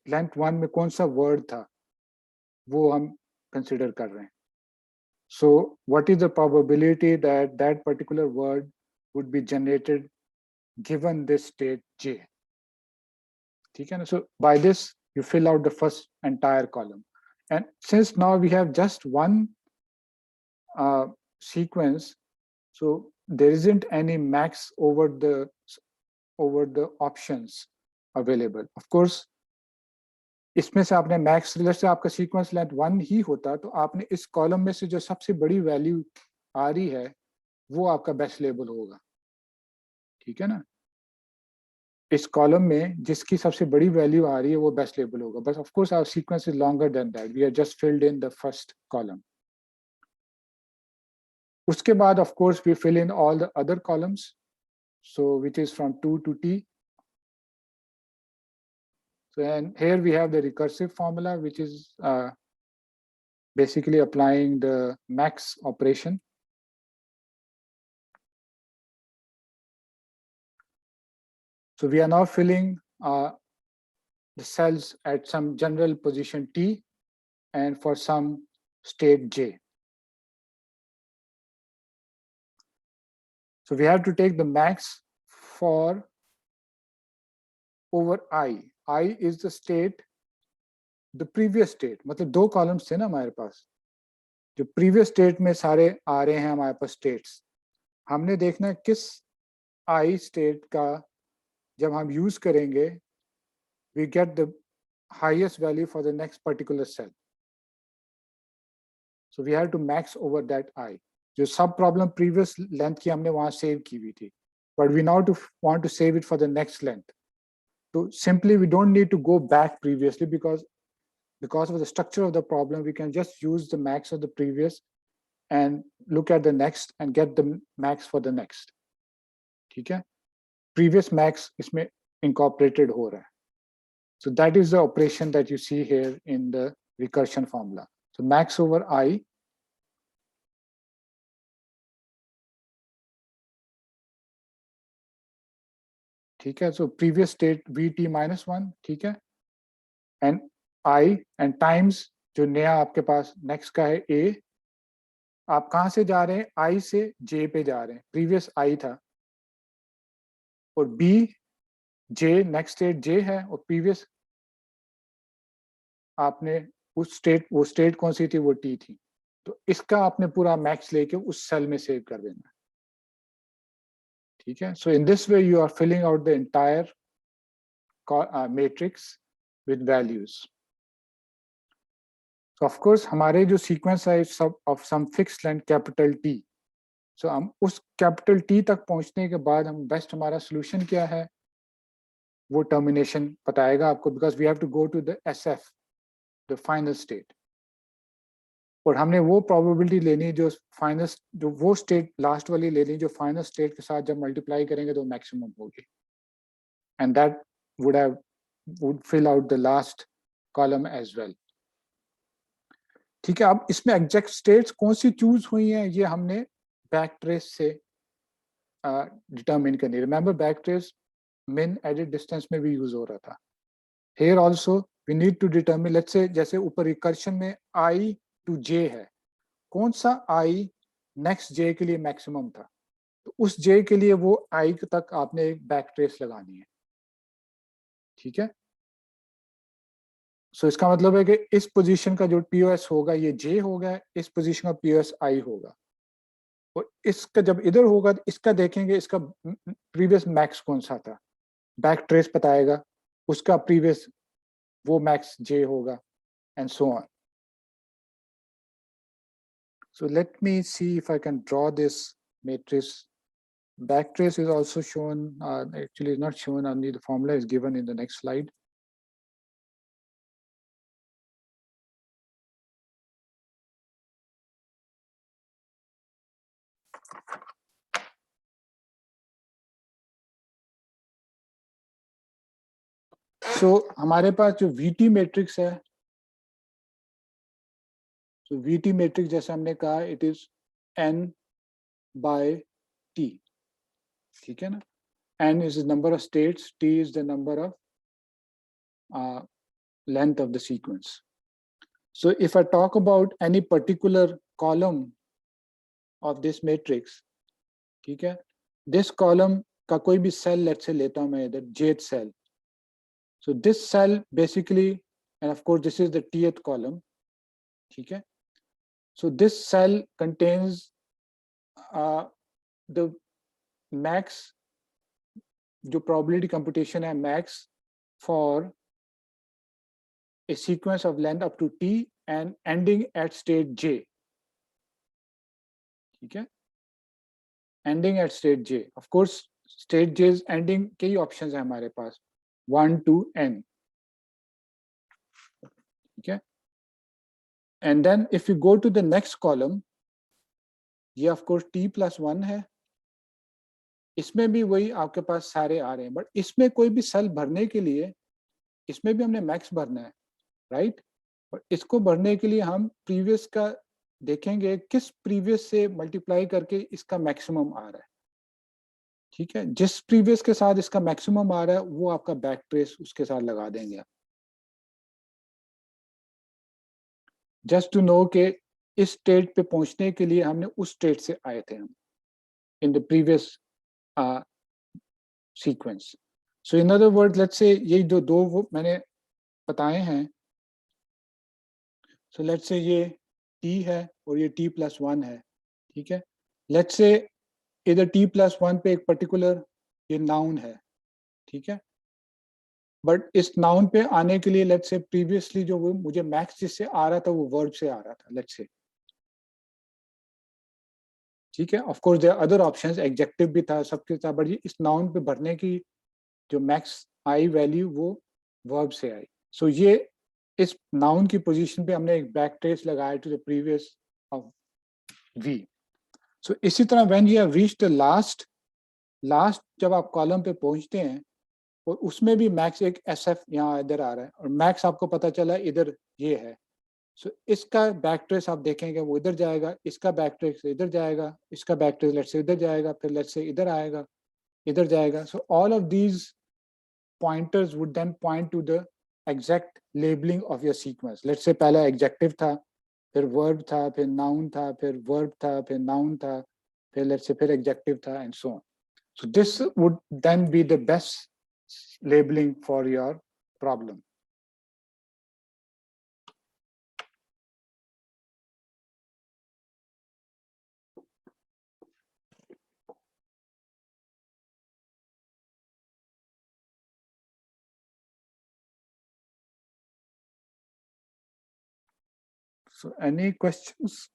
[SPEAKER 1] length 1 में कौन सा word था वो हम consider कर रहे हैं. So what is the probability that that particular word would be generated given this state J? ठीक है ना? So by this you fill out the first entire column. And since now we have just one sequence, so there isn't any max over the options available. Of course, इसमें से आपने max से आपका sequence length 1 ही होता, तो आपने इस column में से जो सबसे बड़ी वैल्यू आ रही है वो आपका बेस्ट लेबल होगा. ठीक है ना? इस कॉलम में जिसकी सबसे बड़ी वैल्यू आ रही है वो बेस्ट लेबल होगा. But of course our sequence is longer than that, we are just filled in the first column. उसके बाद of course we fill in all the other columns, so which is from 2 to T. So and here we have the recursive formula, which is basically applying the max operation. So we are now filling the cells at some general position T and for some state J. So we have to take the max for over I. I is the state, the previous state. मतलब दो columns थे ना हमारे पास, जो previous state में सारे आ रहे हैं हमारे पास states. हमने देखना है किस I state का जब हम use करेंगे, we get the highest value for the next particular cell. So we have to max over that I. जो सब problem previous length की हमने वहाँ save की हुई थी, but we now want to save it for the next length. So simply we don't need to go back previously because of the structure of the problem, we can just use the max of the previous and look at the next and get the max for the next. ठीक है? Previous max इसमें incorporated हो रहा है. So that is the operation that you see here in the recursion formula. So max over I. ठीक है? So previous state VT minus 1. ठीक है? And I and times जो नया आपके पास next का है A. आप कहाँ से जा रहे हैं? I से J पे जा रहे हैं. Previous I था. और B J next state J है और previous आपने उस स्टेट, वो स्टेट कौन सी थी? वो T थी. तो इसका आपने पूरा मैक्स लेके उस सेल में सेव कर देना है. ठीक है? So in this way you are filling out the entire matrix with values. So of course हमारे जो sequence है सब of some fixed length capital T. सो हम उस कैपिटल टी तक पहुंचने के बाद हम बेस्ट हमारा सोल्यूशन क्या है वो टर्मिनेशन बताएगा आपको, because we have to go to the SF, the final state. और हमने वो प्रोबेबिलिटी लेनी जो फाइनल, जो वो स्टेट लास्ट वाली लेनी जो फाइनल स्टेट के साथ जब मल्टीप्लाई करेंगे तो मैक्सिमम होगी, and that would fill out the last column as well। ठीक है, अब इसमें एग्जैक्ट स्टेट्स कौन सी चूज हुई हैं ये हमने बैक ट्रेस से डिटरमिन करनी। रिमेंबर बैक ट्रेस मिन एडिट डिस्टेंस में भी यूज हो रहा था। Here also we need to determine, let's say जैसे ऊपर रिकर्शन में I to J है, कौन सा I नेक्स्ट J के लिए मैक्सिमम था, तो उस J के लिए वो I तक आपने एक बैक ट्रेस लगानी है। ठीक है, सो इसका मतलब है कि इस पोजीशन का जो POS होगा ये J होगा, इस पोजीशन का POS I होगा, और इसका जब इधर होगा तो इसका देखेंगे इसका प्रीवियस मैक्स कौन सा था, बैक ट्रेस बताएगा उसका प्रीवियस वो मैक्स J होगा, and so on। So let me see if I can draw this matrix. Backtrace is also shown, actually not shown, only the formula is given in the next slide. So हमारे पास जो VT matrix है, so VT matrix जैसे हमने कहा it is N by T, ठीक है ना, N is the number of states, T is the number of length of the sequence। So if I talk about any particular column of this matrix, ठीक है, this column का कोई भी cell let's say लेता हूं मैं इधर jth cell, so this cell basically, and of course this is the Tth column, ठीक है, so this cell contains the max, जो probability computation है max for a sequence of length up to T and ending at state J, ठीक है, ending at state J, of course state J's ending कई options हैं हमारे पास 1 to N, ठीक है, and then if you go to the next column, ये of course T+1 है, इसमें भी वही आपके पास सारे आ रहे हैं, बट इसमें कोई भी सेल भरने के लिए इसमें भी हमने मैक्स भरना है, राइट, और इसको भरने के लिए हम प्रीवियस का देखेंगे किस प्रीवियस से मल्टीप्लाई करके इसका मैक्सिमम आ रहा है, ठीक है, जिस प्रीवियस के साथ इसका मैक्सिमम आ रहा है वो आपका बैक ट्रेस उसके साथ लगा देंगे आप, जस्ट टू नो के इस स्टेट पे पहुंचने के लिए हमने उस स्टेट से आए थे हम in the previous sequence. So in other word let's say ये जो दो वो मैंने बताए हैं, सो लेट्स से ये T है और ये T+1 है, ठीक है, लेट्स से इधर T+1 पे एक पर्टिकुलर ये नाउन है, ठीक है, बट इस नाउन पे आने के लिए लेट्स से प्रीवियसली जो वो मुझे मैक्स जिससे आ रहा था वो वर्ब से आ रहा था, लेट्स से, ठीक है, of course there other options, adjective भी था सबके साथ, बट इस नाउन पे भरने की जो मैक्स आई वैल्यू वो वर्ब से आई, सो ये इस नाउन की पोजीशन पे हमने एक बैक ट्रेस लगाया to the previous of V। So इसी तरह when you have reached the last जब आप कॉलम पे पहुंचते हैं और उसमें भी मैक्स एक SF यहाँ इधर आ रहा है और मैक्स आपको पता चला इधर ये है, सो इसका बैक ट्रेस आप देखेंगे वो इधर जाएगा, इसका बैक ट्रेस इधर जाएगा, इसका बैक ट्रेस लेट्स से इधर जाएगा, फिर लेट्स से इधर आएगा, इधर जाएगा, so all of these pointers would then point to the exact labeling of your sequence। let's say पहला adjective था, फिर verb था, फिर noun था, फिर verb था, फिर noun था, फिर let's say फिर adjective था, and so on। so this would then be the best labeling for your problem। so any questions?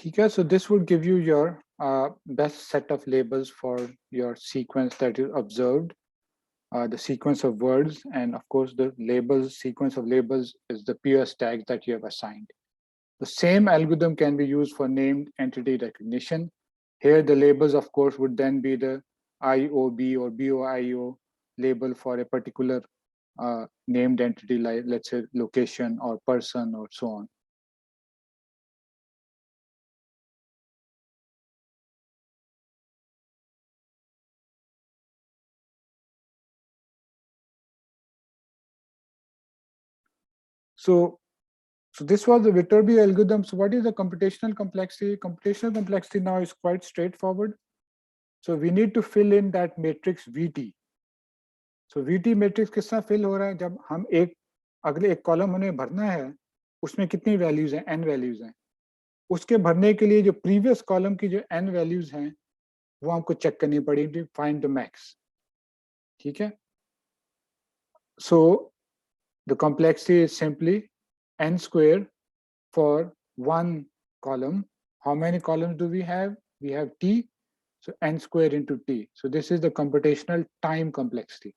[SPEAKER 1] Okay, so this would give you your best set of labels for your sequence that is observed, the sequence of words, and of course the labels, sequence of labels is the PS tags that you have assigned. The same algorithm can be used for named entity recognition. Here the labels of course would then be the IOB or BOIO label for a particular named entity, like let's say location or person or so on. So this was the Viterbi algorithm. So what is the computational complexity? Computational complexity now is quite straightforward. So we need to fill in that matrix VT. So VT matrix किस तरह fill हो रहा है? जब हम अगले एक column हमें भरना है, उसमें कितनी वैल्यूज हैं? n वैल्यूज हैं. उसके भरने के लिए जो प्रीवियस कॉलम की जो n वैल्यूज हैं, वो हमको चेक करनी पड़ेगी. Find the max. ठीक है? So the complexity is simply n squared for one column. How many columns do we have? We have t, so n squared into t. So this is the computational time complexity.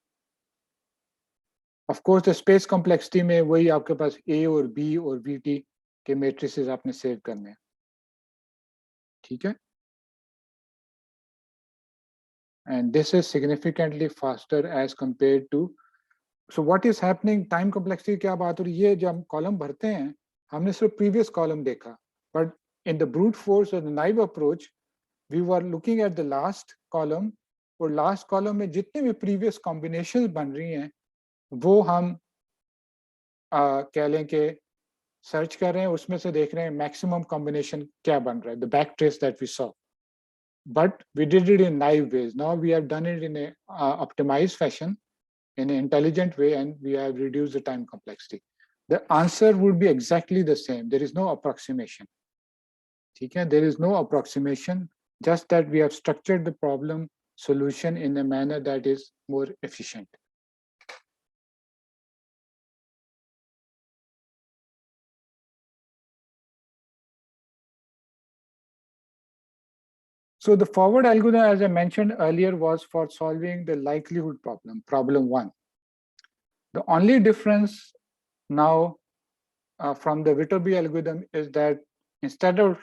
[SPEAKER 1] Of course, the space complexity में वही आपके पास a और b और vt के matrices आपने save करने हैं. ठीक है? And this is significantly faster as compared to. So what is happening? Time complexity क्या बात हो रही है? जब हम column भरते हैं, हमने सिर्फ previous column देखा, but in the brute force or the naive approach, we were looking at the last column, और last column में जितने भी previous combinations बन रही हैं, वो हम कह लें कि सर्च कर रहे हैं, उसमें से देख रहे हैं maximum combination क्या बन रहा है, the back trace that we saw. But we did it in naive ways. Now we have done it in a optimized fashion, in an intelligent way, and we have reduced the time complexity. The answer would be exactly the same. There is no approximation. Okay? There is no approximation, just that we have structured the problem solution in a manner that is more efficient. So the forward algorithm, as I mentioned earlier, was for solving the likelihood problem, problem 1. The only difference now from the Viterbi algorithm is that instead of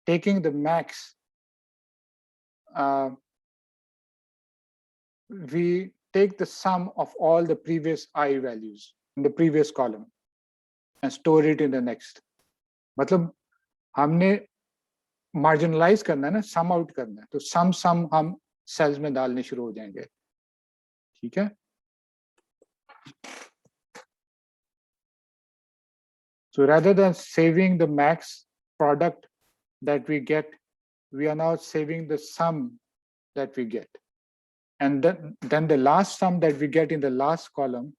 [SPEAKER 1] taking the max, we take the sum of all the previous I values in the previous column and store it in the next. मतलब हमने marginalize करना है ना, sum out करना है, तो sum हम cells में डालने शुरू हो जाएंगे. ठीक है? So rather than saving the max product that we get, we are now saving the sum that we get. And then the last sum that we get in the last column,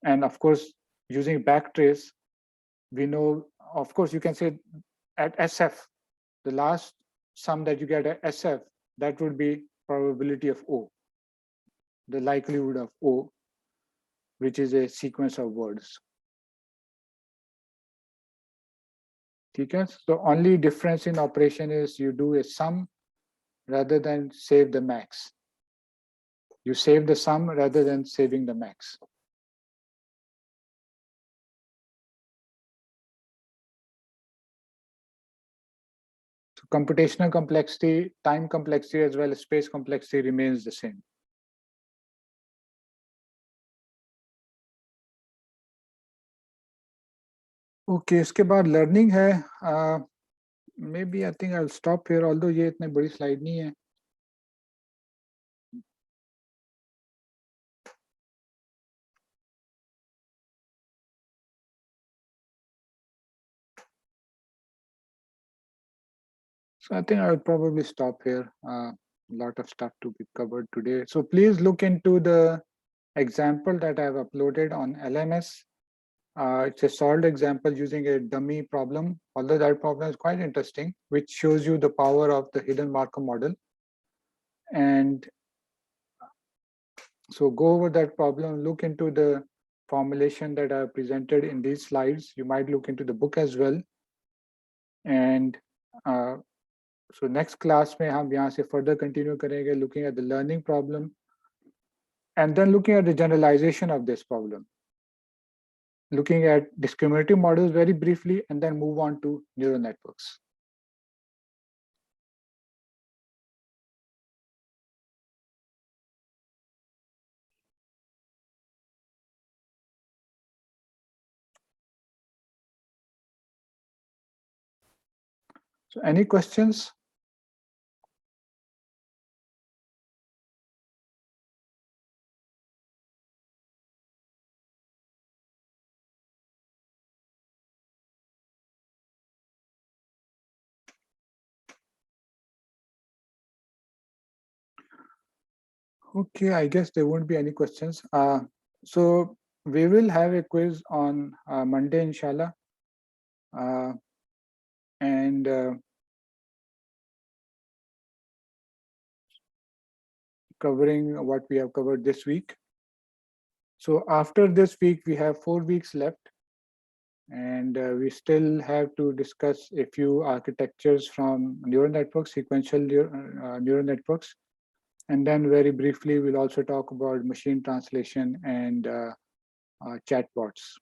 [SPEAKER 1] and of course, using backtrace, we know, of course, you can say at SF, the last sum that you get at SF, that would be probability of O, the likelihood of O, which is a sequence of words. Okay? So only difference in operation is you do a sum rather than save the max. You save the sum rather than saving the max. So computational complexity, time complexity, as well as space complexity remains the same. Okay, इसके बाद learning है. Maybe I think I'll stop here, although ये इतनी बड़ी slide नहीं है. So I think I will probably stop here. A lot of stuff to be covered today. So please look into the example that I've uploaded on LMS. It's a solved example using a dummy problem, although that problem is quite interesting, which shows you the power of the hidden Markov model. And so go over that problem, look into the formulation that I presented in these slides. You might look into the book as well. And So next class में हम यहाँ से further continue करेंगे looking at the learning problem and then looking at the generalization of this problem. Looking at discriminative models very briefly and then move on to neural networks. So any questions? Okay, I guess there won't be any questions. So we will have a quiz on Monday, inshallah. And covering what we have covered this week. So after this week, we have 4 weeks left. And we still have to discuss a few architectures from neural networks, sequential neural networks. And then very briefly, we'll also talk about machine translation and chatbots.